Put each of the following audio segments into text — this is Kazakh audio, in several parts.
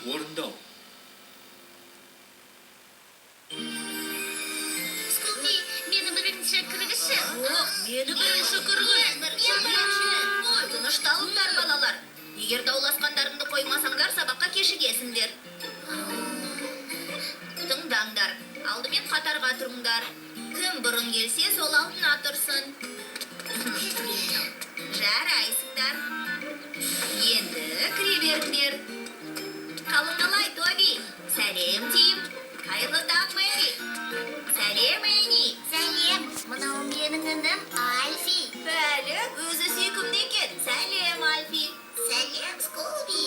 орындау. Скуби, мені бірінші кіргіші. Мені бірінші кіргіш. Мен бірінші. Тынышталыңдар балалар. Егер дауласқандарыңды қоймасаңдар, сабаққа кешігесіңдер. Тыңдаңдар. Алдымен қатарға тұрыңдар. Кім бұрын келсе, сол алдына тұрсын. Жарайсыңдар. Енді кіре беріңдер. Қалыңалай, Тоби. Сәлем, Тим. Қайырлы таң, Мэри. Сәлем, Эни. Сәлем, мынау менің інім Альфи. Бәлі, өзі сүйкімді екен. Сәлем, Альфи. Сәлем, Скуби.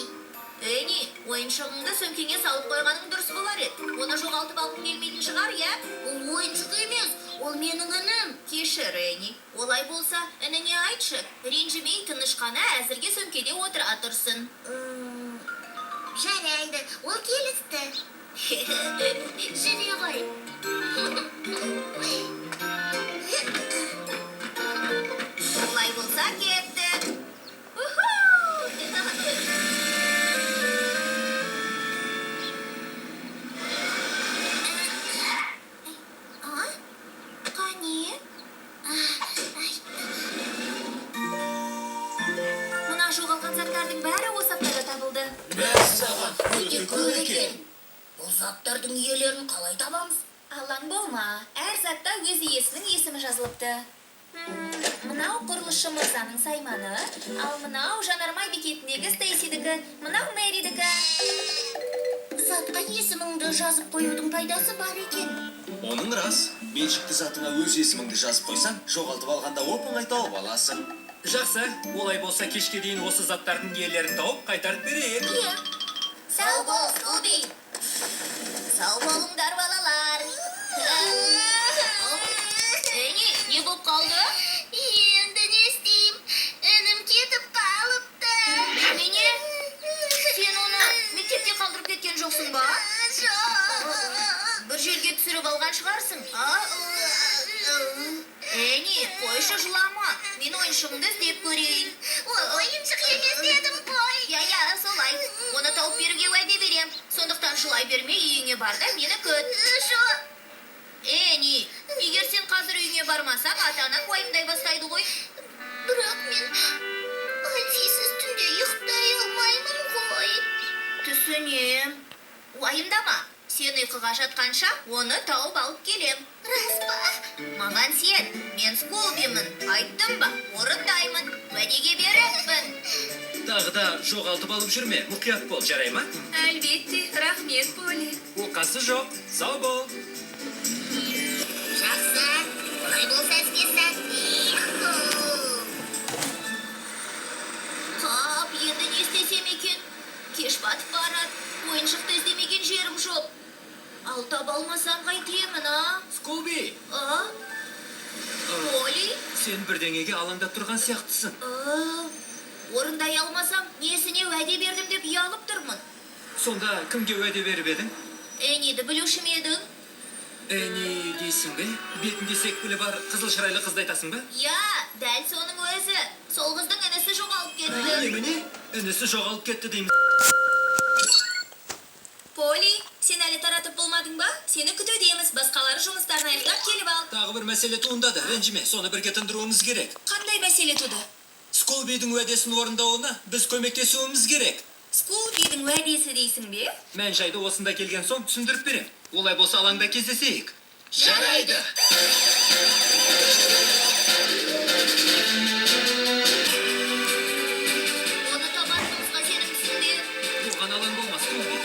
Эни, ойыншығыңды сөмкеңе салып қойғаның дұрыс болар еді. Оны жоғалтып алғың келмейтін шығар, иә? Ол ойыншық емес, ол менің інім. Кешір, Эни. Олай болса, ініңе айтшы. Ренжімей тыныш қана әзірге сөмкеде отыра тұрсын. Жарайды, ол келісті. Жүре ғой. Олай болса кетті. Қане? Мына жоғалған заттардың бәрі осы аптада табылды. Мәссаған, Өте көп екен. Бұл заттардың иелерін қалай табамыз? Алаң болма, әр затта өз иесінің есімі жазылыпты. Мынау құрылысшы мырзаның сайманы, ал мынау жанармай бекетіндегі Стейсидікі, мынау Мэридікі. Затқа есіміңді жазып қоюдың пайдасы бар екен. Оның рас. Меншікті затыңа өз есіміңді жазып қойсаң, жоғалтып алғанда оп-оңай тауып аласың. Жақсы, олай болса кешке дейін осы заттардың иелерін тауып қайтарып берейік. Иә. Сау бол, Скуби. Сау болыңдар, балалар. Эни, не болып қалды? Енді не істеймін? Інім кетіп қалыпты. Немене? Сен оны мектепте қалдырып кеткен жоқсың ба? Бір жерге түсіріп алған шығарсың. Эни, қойшы жылама. Мен ойыншығымды іздеп көрейін. Ол ойыншық емес дедім ғой. Я, солай. Оны тауып беруге уәде берем. Сондықтан жылай бермей үйіңе бар да мені күт. Эни, егер сен қазір үйіңе бармасаң, ата-анаң уайымдай бастайды ғой. Бірақ мен Альфисіз түнде ұйықтай алмаймын ғой. Түсінем. Уайымдама. Сен ұйқыға жатқанша оны тауып алып келем. Рас па? Маған сен, мен Скулбимін. Айттым ба, орындаймын. Уәдеге беріппін. Тағы да жоғалтып алып жүрме, мұқият бол, жарай ма? Әлбетте, рахмет, Поли. Оқасы жоқ, сау бол. Жақсы. Олай болса іске сәттейік. Қап, енді не істесем екен? Кеш батып барады. Ойыншықты іздемеген жерім жоқ. Ал таба алмасам қайтемін, Скулби, Поли? сен бірдеңеге алаңдап тұрған сияқтысың. Орындай алмасам, несіне уәде бердім деп ұялып тұрмын. Сонда кімге уәде беріп едің? Эниді білуші ме едің? Әне дейсің бе? Бетінде секпілі бар қызыл шырайлы қызды айтасың ба? Я, дәл соның өзі. Сол қыздың інісі жоғалып кетті. Немене? Інісі жоғалып кетті деймін. Поли, сен әлі таратып болмадың ба? Сені күтудеміз. Басқалары жұмыстарын аяқтап келіп ал. Тағы бір мәселе туындады, ренжіме, соны бірге тындыруымыз керек. Қандай мәселе туды? Скулбидің уәдесін орындауына біз көмектесуіміз керек. Скулбидің уәдесі дейсің бе? Мән жайды осында келген соң түсіндіріп берем. Олай болса алаңда кездесейік. Жарайды. Оны табатынымызға сенімсің бе? Оған алаң болмас, Скулби.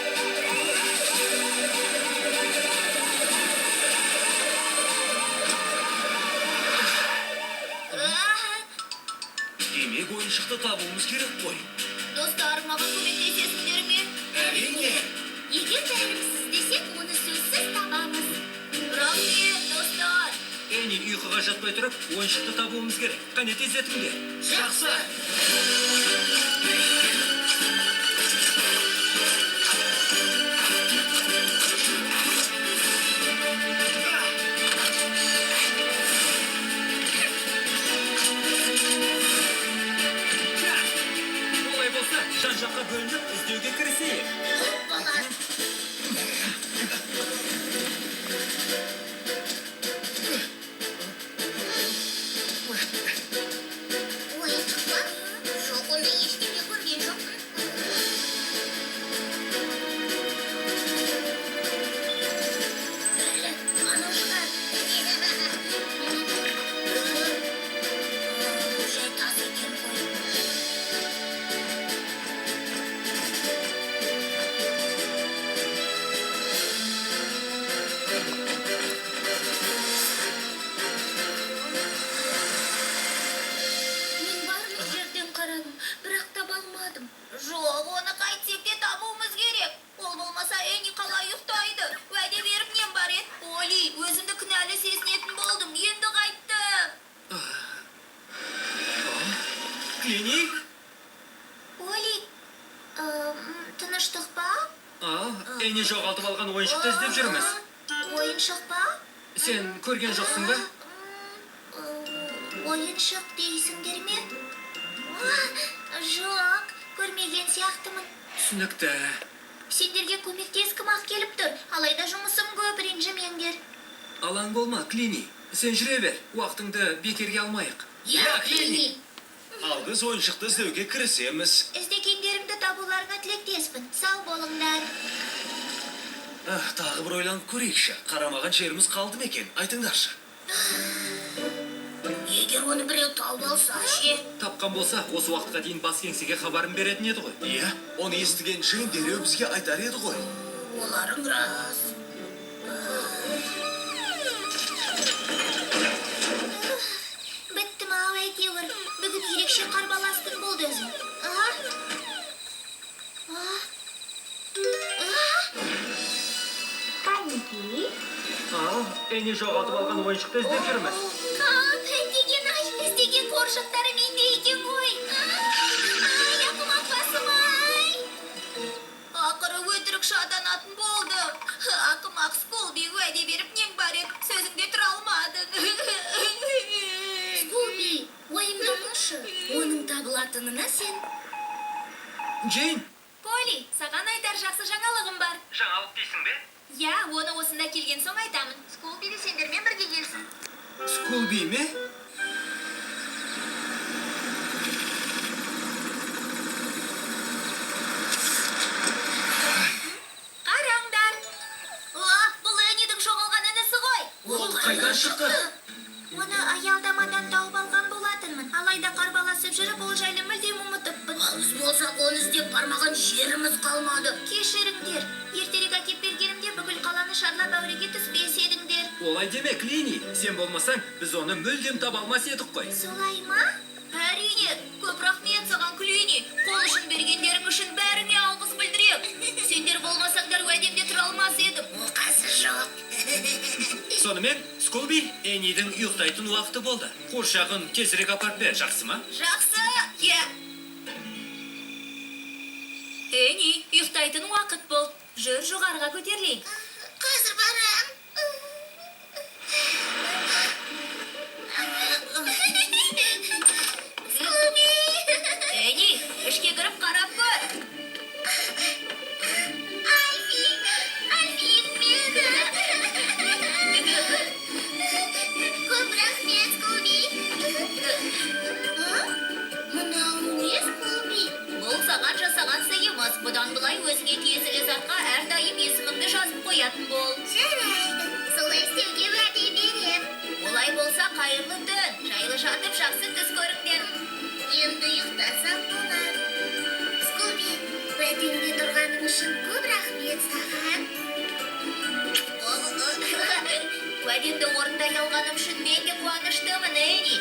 Демек ойыншықты табуымыз керек қой. Достар, маған көмектесесіңдер ме? Әрине. Егер бәріміз іздесек, оны сөзсіз табамыз. Рахмет, достар. Әне ұйқыға жатпай тұрып, ойыншықты табуымыз керек. Қане тездетіңдер. Жақсы. Олай болса, жан-жаққа бөлініп іздеуге кірісейік. Әне жоғалтып алған ойыншықты іздеп жүрміз. Ойыншық па? Сен көрген жоқсың ба? Ойыншық дейсіңдер ме? Жоқ, көрмеген сияқтымын. Түсінікті. Сендерге көмектескім-ақ келіп тұр, алайда жұмысым көп, ренжімеңдер. Алаң болма, Клини. Сен жүре бер, уақытыңды бекерге алмайық. Я, Клини! Ал біз ойыншықты іздеуге кірісеміз. Іздегендерімді табуларына тілектеспін. Сау болыңдар. Тағы бір ойланып көрейікші. Қарамаған жеріміз қалды ма екен? Айтыңдаршы. Егер оны біреу тауып алса, ше? Тапқан болса, осы уақытқа дейін бас кеңсеге хабарын беретін еді ғой. Иә, оны естіген жиын дереу бізге айтар еді ғой. Оларың рас. Біттім ау әйтеуір. Бүгін ерекше қарбалас күн болды өзі. Қанеки? Әне жоғалтып алған ойыншықты іздеп жүрміз. Деген іздеген қоржықтары менде екен ғой. Ақымақ басым-ай. Ақыры өтірік шаданатын болды. Ақымақ Скулби уәде беріп нең бар еді, сөзіңде тұра алмадың. Скулби, ойымдамашы. Оның табылатынына сен. Джейн! Поли, саған айтар жақсы жаңалығым бар. Жаңалық дейсің бе? Я, оны осында келген соң айтамын. Скулби де сендермен бірге келсін. Скулби ме? Қараңдар. Бұл Әнидің жоғалған інісі ғой. Ол қайдан шықты? Оны аялдамадан тауып алған болатынмын. Алайда қарбаласып жүріп, ол жайлы мүлдем ұмытыппын. Біз болсақ оны іздеп бармаған жеріміз қалмады. Кешіріңдер. Ертерек әкеп бергенімде бүкіл қаланы шарлап әуреге түспес едіңдер. Олай деме, Клини. Сен болмасаң, біз оны мүлдем таба алмас едік қой. Солай ма? Әрине, көп рахмет саған, Клини. Қол ұшын бергендерің үшін бәріңе алғыс білдірем. Сендер болмасаңдар уәдемде тұра алмас едім. Ол қазір жоқ. Сонымен, Скулби, Әнидің ұйықтайтын уақыты болды. Қоршағын тезірек апарып бер, жақсы ма? Жақсы, е. Әни, ұйықтайтын уақыт бол. Жүр жоғарыға көтерілейік. Қазір барам. Скулби! Әни, ішке кіріп қарап көр. Альфи, мені. Көп рахмет, Скулби. Мынау не, Скулби? Бұл саған жасаған сыйымыз. Бұдан былай өзіңе тиесілі затқа әрдайым есіміңді жазып қоятын бол. Жарайды. Солай істеуге уәде берем. Олай болса қайырлы түн. Жайлы жатып жақсы түс көріңдер. Енді ұйықтасам болар. Скулби, уәдеңде тұрғаның үшін көп рахмет саған. Уәдемді орындай алғаным үшін мен де қуаныштымын, Әни.